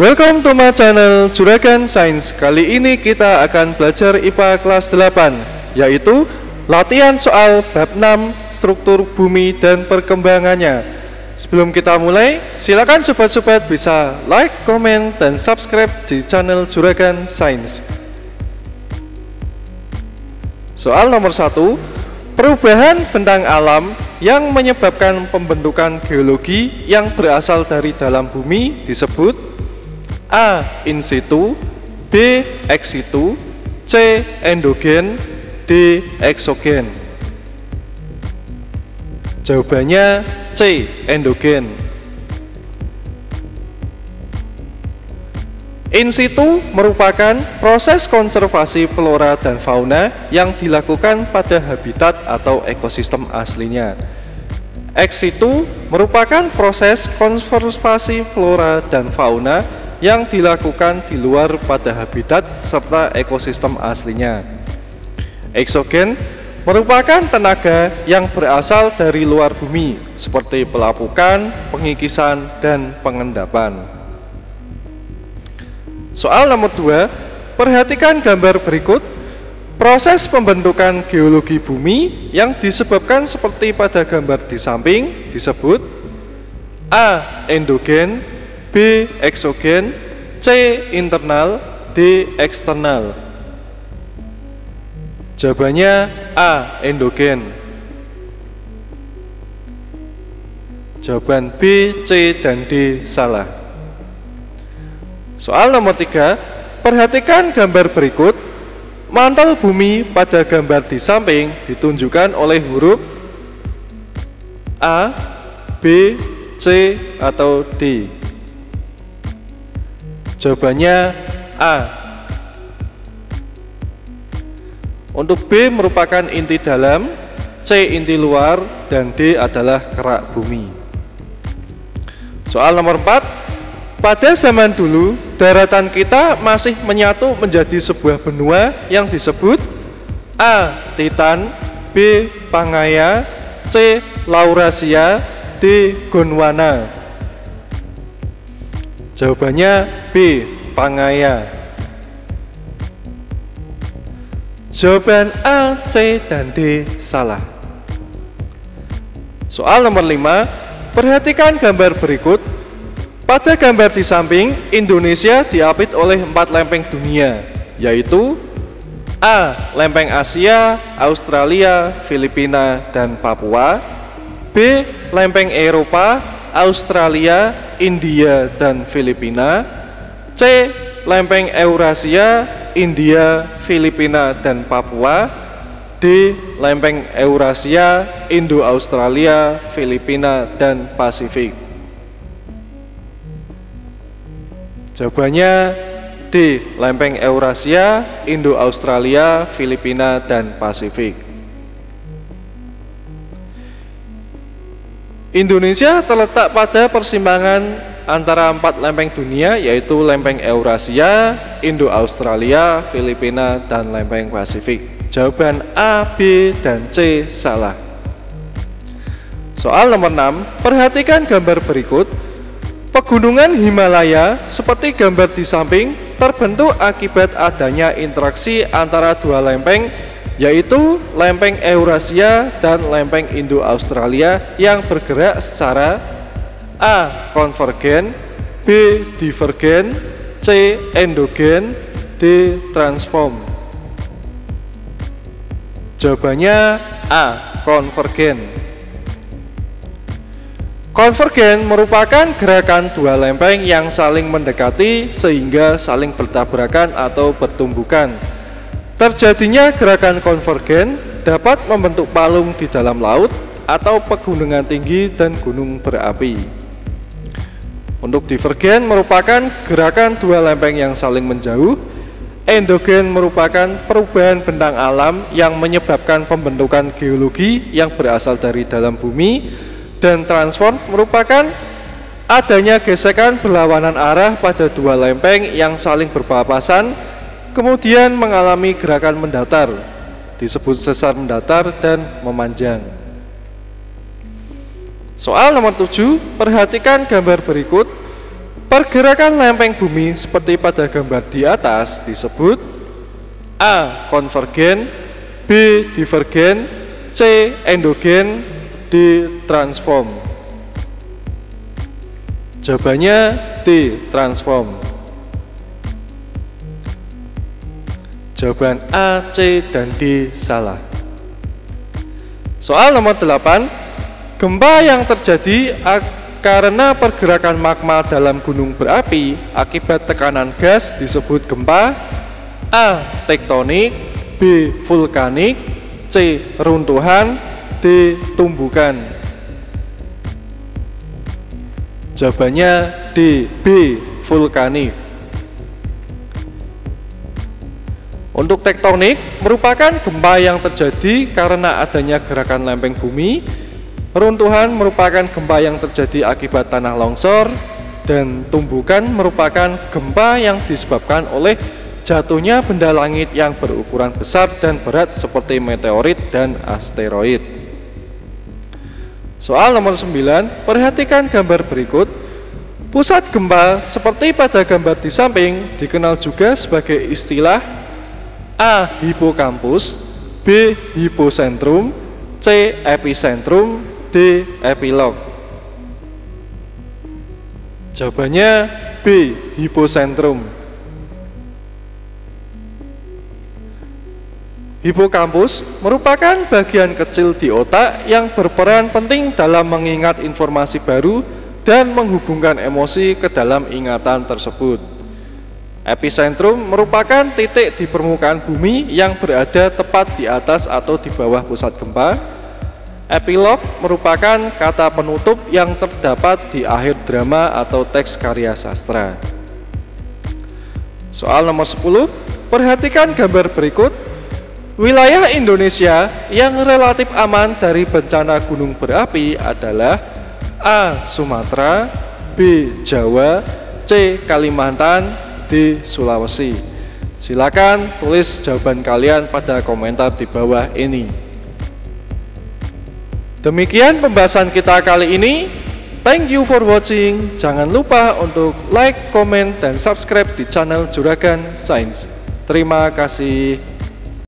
Welcome to my channel Juragan Science. Kali ini kita akan belajar IPA kelas 8, yaitu latihan soal bab 6 struktur bumi dan perkembangannya. Sebelum kita mulai, silakan sobat-sobat bisa like, komen, dan subscribe di channel Juragan Science. Soal nomor 1, perubahan bentang alam yang menyebabkan pembentukan geologi yang berasal dari dalam bumi disebut A. In situ, B. Ex situ, C. Endogen, D. Exogen. Jawabannya C. Endogen. In situ merupakan proses konservasi flora dan fauna yang dilakukan pada habitat atau ekosistem aslinya. Ex situ merupakan proses konservasi flora dan fauna yang dilakukan di luar pada habitat serta ekosistem aslinya. Exogen merupakan tenaga yang berasal dari luar bumi seperti pelapukan, pengikisan, dan pengendapan. Soal nomor 2, perhatikan gambar berikut. Proses pembentukan geologi bumi yang disebabkan seperti pada gambar di samping disebut A. Endogen, B. Exogen, C. Internal, D. Eksternal. Jawabannya A. Endogen. Jawaban B, C, dan D salah. Soal nomor 3, perhatikan gambar berikut. Mantel bumi pada gambar di samping ditunjukkan oleh huruf A, B, C, atau D. Jawabannya A. Untuk B merupakan inti dalam, C inti luar, dan D adalah kerak bumi. Soal nomor 4, pada zaman dulu daratan kita masih menyatu menjadi sebuah benua yang disebut A. Titan, B. Pangaea, C. Laurasia, D. Gondwana. Jawabannya B. Pangaea. Jawaban A, C, dan D salah. Soal nomor 5, perhatikan gambar berikut. Pada gambar di samping, Indonesia diapit oleh 4 lempeng dunia, yaitu A. Lempeng Asia, Australia, Filipina, dan Papua, B. Lempeng Eropa, Australia, India, dan Filipina, C. Lempeng Eurasia, India, Filipina, dan Papua, D. Lempeng Eurasia, Indo-Australia, Filipina, dan Pasifik. Jawabannya D. Lempeng Eurasia, Indo-Australia, Filipina, dan Pasifik. Indonesia terletak pada persimpangan antara 4 lempeng dunia, yaitu lempeng Eurasia, Indo-Australia, Filipina, dan lempeng Pasifik. Jawaban A, B, dan C salah. Soal nomor 6, perhatikan gambar berikut. Pegunungan Himalaya seperti gambar di samping terbentuk akibat adanya interaksi antara dua lempeng, yaitu lempeng Eurasia dan lempeng Indo-Australia yang bergerak secara A. Konvergen, B. Divergen, C. Endogen, D. Transform. Jawabannya A. Konvergen. Konvergen merupakan gerakan dua lempeng yang saling mendekati sehingga saling bertabrakan atau bertumbukan. Terjadinya gerakan konvergen dapat membentuk palung di dalam laut atau pegunungan tinggi dan gunung berapi. Untuk divergen merupakan gerakan dua lempeng yang saling menjauh. Endogen merupakan perubahan bentang alam yang menyebabkan pembentukan geologi yang berasal dari dalam bumi. Dan transform merupakan adanya gesekan berlawanan arah pada dua lempeng yang saling berpapasan, kemudian mengalami gerakan mendatar, disebut sesar mendatar dan memanjang. Soal nomor 7, perhatikan gambar berikut. Pergerakan lempeng bumi seperti pada gambar di atas disebut A. Konvergen, B. Divergen, C. Endogen, D. Transform. Jawabannya D. Transform. Jawaban A, C, dan D salah. Soal nomor 8. Gempa yang terjadi karena pergerakan magma dalam gunung berapi akibat tekanan gas disebut gempa A. Tektonik, B. Vulkanik, C. Runtuhan, D. Tumbukan. Jawabannya D. B. Vulkanik. Untuk tektonik merupakan gempa yang terjadi karena adanya gerakan lempeng bumi. Runtuhan merupakan gempa yang terjadi akibat tanah longsor, dan tumbukan merupakan gempa yang disebabkan oleh jatuhnya benda langit yang berukuran besar dan berat seperti meteorit dan asteroid. Soal nomor 9, perhatikan gambar berikut. Pusat gempa seperti pada gambar di samping dikenal juga sebagai istilah A. Hipokampus, B. Hiposentrum, C. Epicentrum, D. Epilog. Jawabannya B. Hiposentrum. Hipokampus merupakan bagian kecil di otak yang berperan penting dalam mengingat informasi baru dan menghubungkan emosi ke dalam ingatan tersebut. Epicentrum merupakan titik di permukaan bumi yang berada tepat di atas atau di bawah pusat gempa. Epilog merupakan kata penutup yang terdapat di akhir drama atau teks karya sastra. Soal nomor 10, perhatikan gambar berikut. Wilayah Indonesia yang relatif aman dari bencana gunung berapi adalah A. Sumatera, B. Jawa, C. Kalimantan, D. Sulawesi. Silakan tulis jawaban kalian pada komentar di bawah ini. Demikian pembahasan kita kali ini. Thank you for watching. Jangan lupa untuk like, komen, dan subscribe di channel Juragan Sains. Terima kasih.